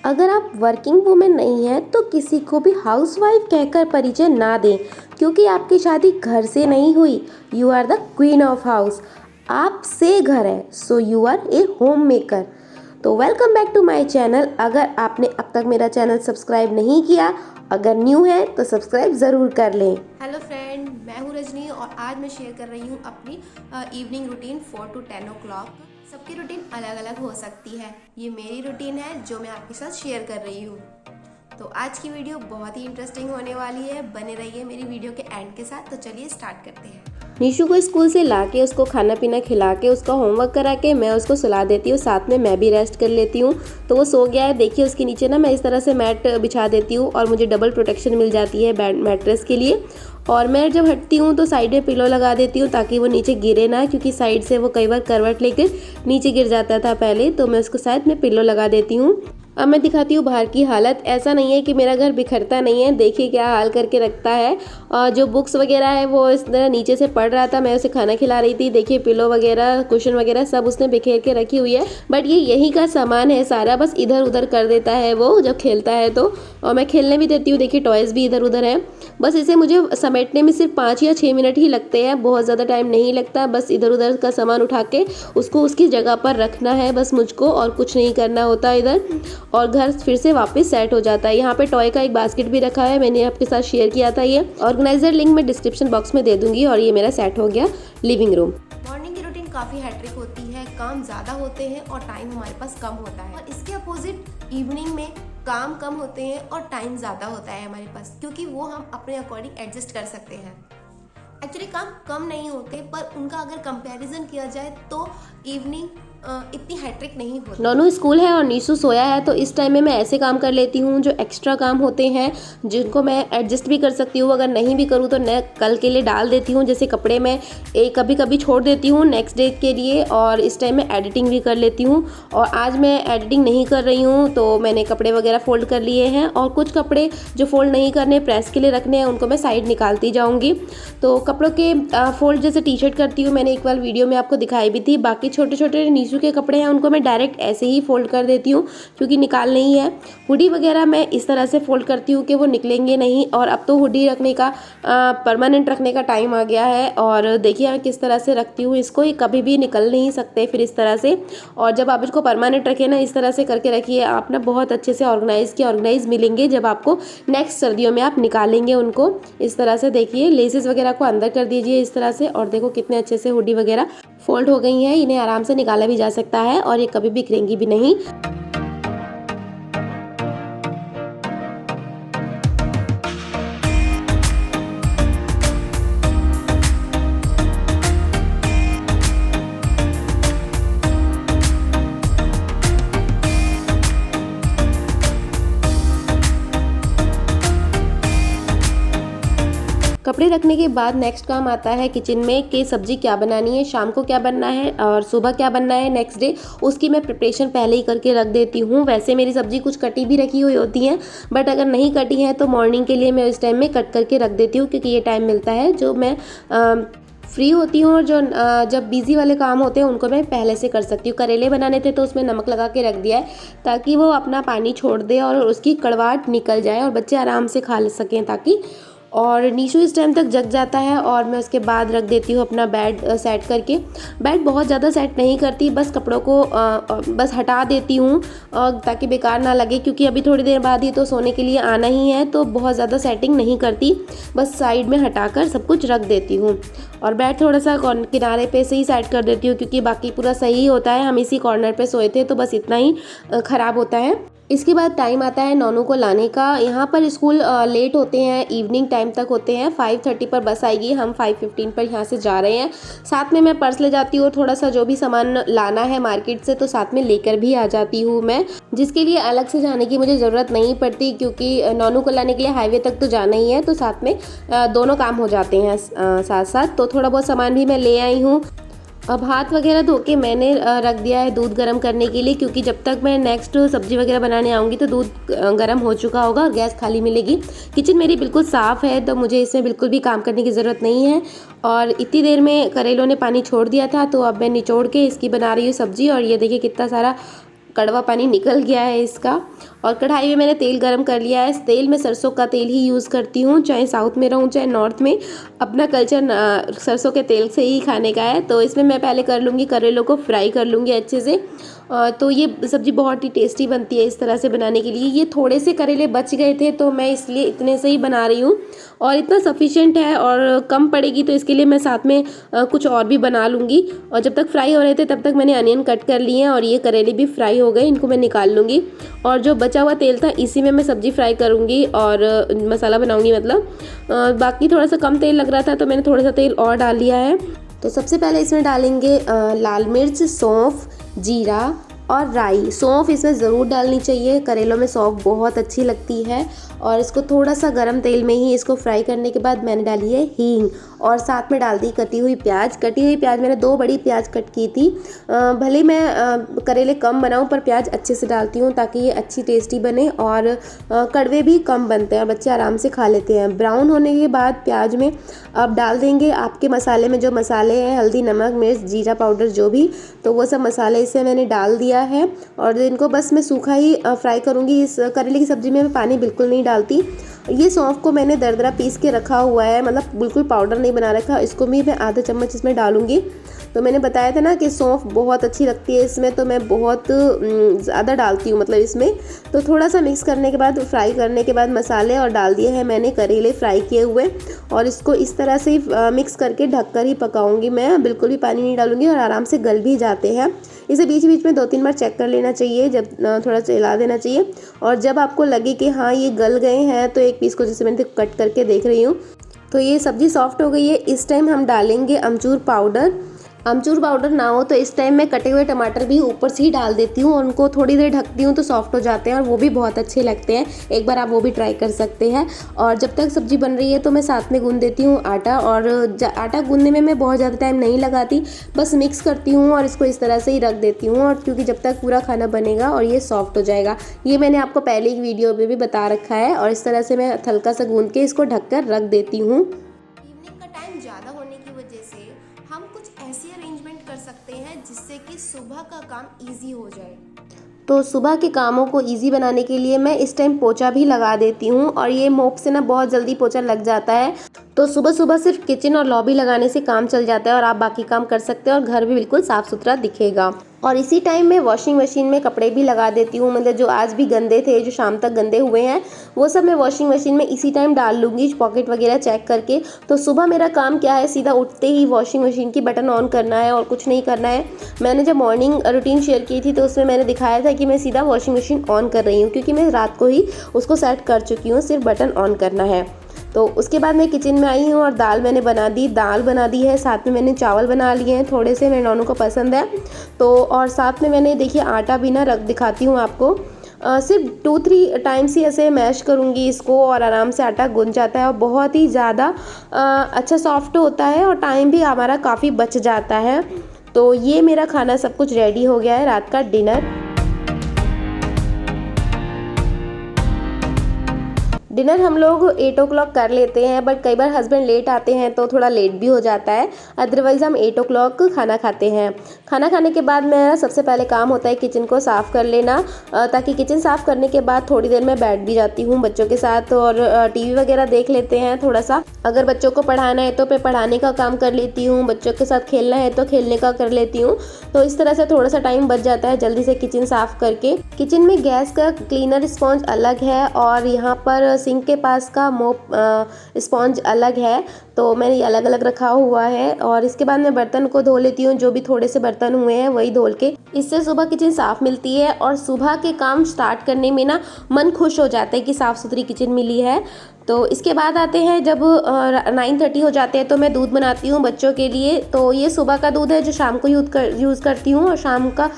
अगर आप working women नहीं हैं तो किसी को भी हाउसवाइफ कहकर परिचय ना दें, क्योंकि आपकी शादी घर से नहीं हुई। You are the queen of house. आपसे घर है, so you are a homemaker. तो welcome back to my channel. अगर आपने अब तक मेरा चैनल सब्सक्राइब नहीं किया, अगर न्यू है तो सब्सक्राइब ज़रूर कर लें। हेलो फ्रेंड, मैं हूँ रजनी और आज मैं शेयर कर रही हूँ अपनी इवनिंग रूटीन 4 to 10 o'clock। सबकी रूटीन अलग अलग हो सकती है। ये मेरी रूटीन है जो मैं आपके साथ शेयर कर रही हूँ। तो आज की वीडियो बहुत ही इंटरेस्टिंग होने वाली है। बने रहिए मेरी वीडियो के एंड के साथ। तो चलिए स्टार्ट करते हैं। निशु को स्कूल से लाके उसको खाना पीना खिला के उसका होमवर्क करा के मैं उसको सुला देती हूँ। साथ में मैं भी रेस्ट कर लेती हूँ। तो वो सो गया है। देखिए उसके नीचे ना मैं इस तरह से मैट बिछा देती हूँ और मुझे डबल प्रोटेक्शन मिल जाती है बेड मैट्रेस के लिए। और मैं जब हटती हूँ तो साइड में पिलो लगा देती हूँ ताकि वो नीचे गिरे ना, क्योंकि साइड से वो कई बार करवट लेकर नीचे गिर जाता था पहले। तो मैं उसको साइड में पिलो लगा देती हूँ। अब मैं दिखाती हूँ बाहर की हालत। ऐसा नहीं है कि मेरा घर बिखरता नहीं है, देखिए क्या हाल करके रखता है। और जो बुक्स वगैरह है वो इस तरह नीचे से पड़ रहा था, मैं उसे खाना खिला रही थी। देखिए पिलो वगैरह कुशन वगैरह सब उसने बिखेर के रखी हुई है। बट ये यही का सामान है सारा, बस इधर उधर कर देता है वो जब खेलता है तो। और मैं खेलने भी देती हूँ। देखिए टॉयज़ भी इधर उधर है। बस इसे मुझे समेटने में सिर्फ 5 या 6 मिनट ही लगते हैं, बहुत ज़्यादा टाइम नहीं लगता। बस इधर उधर का सामान उठा के उसको उसकी जगह पर रखना है बस मुझको, और कुछ नहीं करना होता इधर। और घर फिर से वापस सेट हो जाता है। यहाँ पे टॉय का एक बास्केट भी रखा है, मैंने आपके साथ शेयर किया था। ये ऑर्गेनाइजर लिंक मैं डिस्क्रिप्शन बॉक्स में दे दूंगी। और ये मेरा सेट हो गया लिविंग रूम। मॉर्निंग की रूटीन काफ़ी हैट्रिक होती है, काम ज़्यादा होते हैं और टाइम हमारे पास कम होता है। और इसके अपोजिट इवनिंग में काम कम होते हैं और टाइम ज़्यादा होता है हमारे पास, क्योंकि वो हम अपने अकॉर्डिंग एडजस्ट कर सकते हैं। एक्चुअली काम कम नहीं होते, पर उनका अगर कंपैरिजन किया जाए तो इवनिंग इतनी हैट्रिक नहीं होती। नोनू स्कूल है और नीशू सोया है, तो इस टाइम में मैं ऐसे काम कर लेती हूँ जो एक्स्ट्रा काम होते हैं, जिनको मैं एडजस्ट भी कर सकती हूँ। अगर नहीं भी करूँ तो मैं कल के लिए डाल देती हूँ। जैसे कपड़े मैं एक कभी कभी छोड़ देती हूँ नेक्स्ट डे के लिए, और इस टाइम मैं एडिटिंग भी कर लेती हूँ। और आज मैं एडिटिंग नहीं कर रही हूँ, तो मैंने कपड़े वगैरह फोल्ड कर लिए हैं। और कुछ कपड़े जो फोल्ड नहीं करने, प्रेस के लिए रखने हैं, उनको मैं साइड निकालती जाऊँगी। तो कपड़ों के फोल्ड जैसे टी शर्ट करती हूँ, मैंने एक बार वीडियो में आपको दिखाई भी थी। बाकी छोटे छोटे नीशू के कपड़े हैं उनको मैं डायरेक्ट ऐसे ही फोल्ड कर देती हूँ, क्योंकि निकालने ही है। हुडी वगैरह मैं इस तरह से फोल्ड करती हूँ कि वो निकलेंगे नहीं। और अब तो हुडी रखने का परमानेंट रखने का टाइम आ गया है। और देखिए मैं किस तरह से रखती हूँ इसको, ये कभी भी निकल नहीं सकते फिर इस तरह से। और जब आप इसको परमानेंट रखें ना, इस तरह से करके रखिए आप ना, बहुत अच्छे से ऑर्गेनाइज मिलेंगे जब आपको नेक्स्ट सर्दियों में आप निकालेंगे उनको। इस तरह से देखिए लेसेस वगैरह को अंदर कर दीजिए इस तरह से। और देखो कितने अच्छे से हुडी वगैरह फोल्ड हो गई हैं। इन्हें आराम से निकाला भी जा सकता है और ये कभी भी गिरेंगी भी नहीं। कपड़े रखने के बाद नेक्स्ट काम आता है किचन में कि सब्जी क्या बनानी है, शाम को क्या बनना है और सुबह क्या बनना है नेक्स्ट डे। उसकी मैं प्रिपरेशन पहले ही करके रख देती हूँ। वैसे मेरी सब्जी कुछ कटी भी रखी हुई होती हैं, बट अगर नहीं कटी है तो मॉर्निंग के लिए मैं इस टाइम में कट करके रख देती हूँ, क्योंकि ये टाइम मिलता है जो मैं फ्री होती हूँ। और जो जब बिजी वाले काम होते हैं उनको मैं पहले से कर सकती हूँ। करेले बनाने थे तो उसमें नमक लगा के रख दिया है ताकि वो अपना पानी छोड़ दे और उसकी कड़वाहट निकल जाए और बच्चे आराम से खा सकें ताकि। और नीशू इस टाइम तक जग जाता है और मैं उसके बाद रख देती हूँ अपना बेड सेट करके। बेड बहुत ज़्यादा सेट नहीं करती, बस कपड़ों को बस हटा देती हूँ ताकि बेकार ना लगे, क्योंकि अभी थोड़ी देर बाद ही तो सोने के लिए आना ही है। तो बहुत ज़्यादा सेटिंग नहीं करती, बस साइड में हटाकर सब कुछ रख देती हूँ। और बेड थोड़ा सा किनारे पे से ही सेट कर देती हूँ, क्योंकि बाकी पूरा सही होता है। हम इसी कॉर्नर पे सोए थे तो बस इतना ही ख़राब होता है। इसके बाद टाइम आता है नोनू को लाने का। यहाँ पर स्कूल लेट होते हैं, इवनिंग टाइम तक होते हैं। 5:30 पर बस आएगी, हम 5:15 पर यहाँ से जा रहे हैं। साथ में मैं पर्स ले जाती हूँ, थोड़ा सा जो भी सामान लाना है मार्केट से तो साथ में लेकर भी आ जाती हूँ मैं, जिसके लिए अलग से जाने की मुझे ज़रूरत नहीं पड़ती, क्योंकि नोनू को लाने के लिए हाईवे तक तो जाना ही है। तो साथ में दोनों काम हो जाते हैं साथ साथ। तो थोड़ा बहुत सामान भी मैं ले आई हूँ। अब हाथ वगैरह धो के मैंने रख दिया है दूध गर्म करने के लिए, क्योंकि जब तक मैं नेक्स्ट सब्जी वगैरह बनाने आऊँगी तो दूध गर्म हो चुका होगा और गैस खाली मिलेगी। किचन मेरी बिल्कुल साफ़ है, तो मुझे इसमें बिल्कुल भी काम करने की ज़रूरत नहीं है। और इतनी देर में करेलों ने पानी छोड़ दिया था, तो अब मैं निचोड़ के इसकी बना रही हूँ सब्जी। और ये देखिए कितना सारा कड़वा पानी निकल गया है इसका। और कढ़ाई में मैंने तेल गरम कर लिया है। इस तेल में सरसों का तेल ही यूज़ करती हूँ, चाहे साउथ में रहूँ चाहे नॉर्थ में, अपना कल्चर सरसों के तेल से ही खाने का है। तो इसमें मैं पहले कर लूँगी करेलों को फ्राई कर लूँगी अच्छे से। तो ये सब्ज़ी बहुत ही टेस्टी बनती है इस तरह से बनाने के लिए। ये थोड़े से करेले बच गए थे तो मैं इसलिए इतने से ही बना रही हूँ, और इतना सफिशिएंट है। और कम पड़ेगी तो इसके लिए मैं साथ में कुछ और भी बना लूँगी। और जब तक फ्राई हो रहे थे तब तक मैंने अनियन कट कर लिए हैं और ये करेले भी फ्राई हो गए, इनको मैं निकाल लूँगी। और जो बचा हुआ तेल था इसी में मैं सब्ज़ी फ्राई करूँगी और मसाला बनाऊँगी मतलब। बाकी थोड़ा सा कम तेल लग रहा था तो मैंने थोड़ा सा तेल और डाल लिया है। तो सबसे पहले इसमें डालेंगे लाल मिर्च, सौंफ, जीरा और राई। सौंफ इसमें ज़रूर डालनी चाहिए, करेलों में सौंफ बहुत अच्छी लगती है। और इसको थोड़ा सा गरम तेल में ही इसको फ्राई करने के बाद मैंने डाली है हींग, और साथ में डाल दी कटी हुई प्याज। कटी हुई प्याज मैंने 2 बड़ी प्याज कट की थी। भले मैं करेले कम बनाऊं पर प्याज अच्छे से डालती हूँ ताकि ये अच्छी टेस्टी बने, और कड़वे भी कम बनते हैं और बच्चे आराम से खा लेते हैं। ब्राउन होने के बाद प्याज में अब डाल देंगे आपके मसाले में जो मसाले हैं, हल्दी, नमक, मिर्च, जीरा पाउडर जो भी, तो वो सब मसाले इसमें मैंने डाल दिया है। और इनको बस मैं सूखा ही फ्राई करूँगी। इस करेले की सब्ज़ी में मैं पानी बिल्कुल नहीं डालती। ये सौंफ को मैंने दरदरा पीस के रखा हुआ है, मतलब बिल्कुल पाउडर नहीं बना रखा। इसको भी मैं आधा चम्मच इसमें डालूंगी। तो मैंने बताया था ना कि सौंफ बहुत अच्छी लगती है इसमें, तो मैं बहुत ज़्यादा डालती हूँ मतलब इसमें। तो थोड़ा सा मिक्स करने के बाद, फ्राई करने के बाद मसाले और डाल दिए हैं मैंने करेले फ्राई किए हुए। और इसको इस तरह से मिक्स करके ढककर ही पकाऊंगी मैं, बिल्कुल भी पानी नहीं डालूंगी, और आराम से गल भी जाते हैं। इसे बीच बीच में 2-3 बार चेक कर लेना चाहिए, जब थोड़ा सा हिला देना चाहिए। और जब आपको लगे कि हाँ ये गल गए हैं तो एक पीस को जैसे मैंने कट करके देख रही हूँ, तो ये सब्ज़ी सॉफ्ट हो गई है। इस टाइम हम डालेंगे अमचूर पाउडर। अमचूर पाउडर ना हो तो इस टाइम मैं कटे हुए टमाटर भी ऊपर से ही डाल देती हूँ, उनको थोड़ी देर ढकती हूँ तो सॉफ्ट हो जाते हैं और वो भी बहुत अच्छे लगते हैं। एक बार आप वो भी ट्राई कर सकते हैं। और जब तक सब्ज़ी बन रही है तो मैं साथ में गूंद देती हूँ आटा। और आटा गूंदने में मैं बहुत ज़्यादा टाइम नहीं लगाती, बस मिक्स करती हूँ और इसको इस तरह से ही रख देती हूँ। और क्योंकि जब तक पूरा खाना बनेगा और ये सॉफ्ट हो जाएगा, ये मैंने आपको पहले एक वीडियो में भी बता रखा है। और इस तरह से मैं हल्का सा गूंद के इसको ढककर रख देती हूँ। इवनिंग का टाइम ज़्यादा होने की वजह से हम कुछ ऐसी अरेंजमेंट कर सकते हैं जिससे कि सुबह का काम इजी हो जाए। तो सुबह के कामों को इजी बनाने के लिए मैं इस टाइम पोछा भी लगा देती हूँ, और ये मोप से ना बहुत जल्दी पोछा लग जाता है। तो सुबह सुबह सिर्फ किचन और लॉबी लगाने से काम चल जाता है और आप बाकी काम कर सकते हैं और घर भी बिल्कुल साफ़ सुथरा दिखेगा। और इसी टाइम में वॉशिंग मशीन में कपड़े भी लगा देती हूँ, मतलब जो आज भी गंदे थे, जो शाम तक गंदे हुए हैं, वो सब मैं वॉशिंग मशीन में इसी टाइम डाल लूँगी, पॉकेट वगैरह चेक करके। तो सुबह मेरा काम क्या है, सीधा उठते ही वॉशिंग मशीन की बटन ऑन करना है और कुछ नहीं करना है। मैंने जब मॉर्निंग रूटीन शेयर की थी तो उसमें मैंने दिखाया था कि मैं सीधा वॉशिंग मशीन ऑन कर रही हूँ, क्योंकि मैं रात को ही उसको सेट कर चुकी हूँ, सिर्फ बटन ऑन करना है। तो उसके बाद मैं किचन में आई हूँ और दाल मैंने दाल बना दी है। साथ में मैंने चावल बना लिए हैं थोड़े से, मेरे नॉनू को पसंद है तो। और साथ में मैंने देखिए आटा भी ना रख दिखाती हूँ आपको। सिर्फ 2-3 टाइम्स ही ऐसे मैश करूँगी इसको और आराम से आटा गूंज जाता है और बहुत ही ज़्यादा अच्छा सॉफ्ट होता है और टाइम भी हमारा काफ़ी बच जाता है। तो ये मेरा खाना सब कुछ रेडी हो गया है, रात का डिनर। डिनर हम लोग 8 o'clock कर लेते हैं, बट कई बार हस्बैंड लेट आते हैं तो थोड़ा लेट भी हो जाता है। अदरवाइज़ हम 8 o'clock खाना खाते हैं। खाना खाने के बाद मेरा सबसे पहले काम होता है किचन को साफ़ कर लेना, ताकि किचन साफ़ करने के बाद थोड़ी देर मैं बैठ भी जाती हूँ बच्चों के साथ और टीवी वगैरह देख लेते हैं थोड़ा सा। अगर बच्चों को पढ़ाना है तो मैं पढ़ाने का काम कर लेती हूँ, बच्चों के साथ खेलना है तो खेलने का कर लेती हूँ। तो इस तरह से थोड़ा सा टाइम बच जाता है जल्दी से किचन साफ़ करके। किचन में गैस का क्लीनर स्पॉन्ज अलग है और यहाँ पर सिंक के पास का मोप स्पॉन्ज अलग है, तो मैंने ये अलग अलग रखा हुआ है। और इसके बाद मैं बर्तन को धो लेती हूँ, जो भी थोड़े से बर्तन हुए हैं वही धो के। इससे सुबह किचन साफ़ मिलती है और सुबह के काम स्टार्ट करने में ना मन खुश हो जाता है कि साफ़ सुथरी किचन मिली है। तो इसके बाद आते हैं जब 9:30 हो जाते हैं तो मैं दूध बनाती हूँ बच्चों के लिए। तो ये सुबह का दूध है जो शाम को यूज़ करती हूँ, और शाम का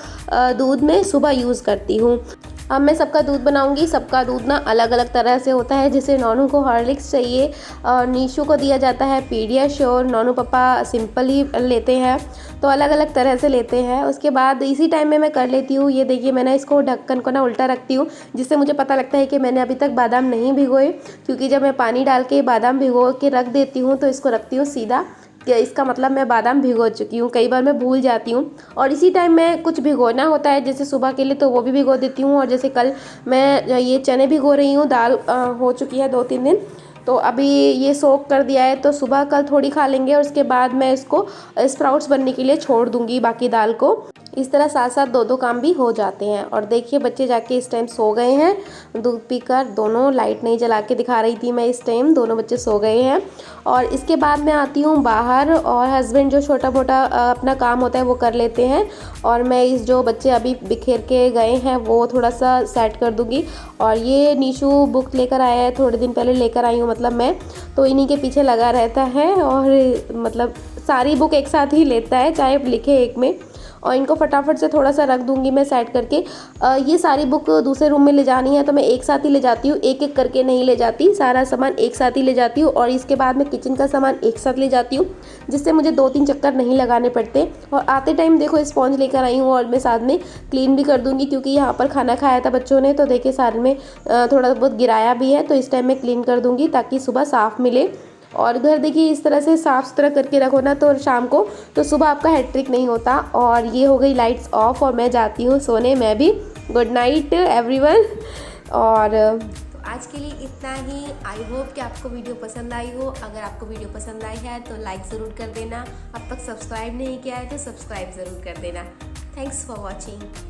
दूध मैं सुबह यूज़ करती हूँ। अब मैं सबका दूध बनाऊंगी। सबका दूध ना अलग अलग तरह से होता है, जैसे नॉनू को हॉर्लिक्स चाहिए और नीशू को दिया जाता है पीडियाश्योर, नॉनू पापा सिंपल ही लेते हैं, तो अलग अलग तरह से लेते हैं। उसके बाद इसी टाइम में मैं कर लेती हूँ, ये देखिए मैंने इसको ढक्कन को ना उल्टा रखती हूँ, जिससे मुझे पता लगता है कि मैंने अभी तक बादाम नहीं भिगोए, क्योंकि जब मैं पानी डाल के बादाम भिगो के रख देती हूँ तो इसको रखती हूँ सीधा कि इसका मतलब मैं बादाम भिगो चुकी हूँ। कई बार मैं भूल जाती हूँ और इसी टाइम मैं कुछ भिगोना होता है जैसे सुबह के लिए तो वो भी भिगो देती हूँ। और जैसे कल मैं ये चने भिगो रही हूँ, दाल हो चुकी है 2-3 दिन, तो अभी ये सोक कर दिया है तो सुबह कल थोड़ी खा लेंगे और उसके बाद मैं इसको स्प्राउट्स बनने के लिए छोड़ दूँगी बाकी दाल को। इस तरह साथ साथ दो काम भी हो जाते हैं। और देखिए बच्चे जाके इस टाइम सो गए हैं दूध पीकर। दोनों लाइट नहीं जला के दिखा रही थी मैं इस टाइम, दोनों बच्चे सो गए हैं। और इसके बाद मैं आती हूँ बाहर और हस्बैंड जो छोटा मोटा अपना काम होता है वो कर लेते हैं और मैं इस जो बच्चे अभी बिखेर के गए हैं वो थोड़ा सा सेट कर दूँगी। और ये नीशू बुक लेकर आया है, थोड़े दिन पहले लेकर आई हूँ मतलब मैं, तो इन्हीं के पीछे लगा रहता है और मतलब सारी बुक एक साथ ही लेता है चाहे लिखे एक में। और इनको फटाफट से थोड़ा सा रख दूंगी मैं सेट करके। ये सारी बुक दूसरे रूम में ले जानी है तो मैं एक साथ ही ले जाती हूँ, एक एक करके नहीं ले जाती, सारा सामान एक साथ ही ले जाती हूँ। और इसके बाद मैं किचन का सामान एक साथ ले जाती हूँ जिससे मुझे 2-3 चक्कर नहीं लगाने पड़ते। और आते टाइम देखो स्पॉन्ज लेकर आई हूँ और मैं साथ में क्लीन भी कर दूँगी क्योंकि यहाँ पर खाना खाया था बच्चों ने तो देखिए सारे में थोड़ा बहुत गिराया भी है, तो इस टाइम मैं क्लीन कर दूँगी ताकि सुबह साफ़ मिले। और घर देखिए इस तरह से साफ़ सुथरा करके रखो ना तो शाम को तो सुबह आपका हैट्रिक नहीं होता। और ये हो गई लाइट्स ऑफ और मैं जाती हूँ सोने। मैं भी गुड नाइट एवरीवन। और आज के लिए इतना ही। आई होप कि आपको वीडियो पसंद आई हो। अगर आपको वीडियो पसंद आई है तो लाइक ज़रूर कर देना। अब तक सब्सक्राइब नहीं किया है तो सब्सक्राइब ज़रूर कर देना। Thanks for watching.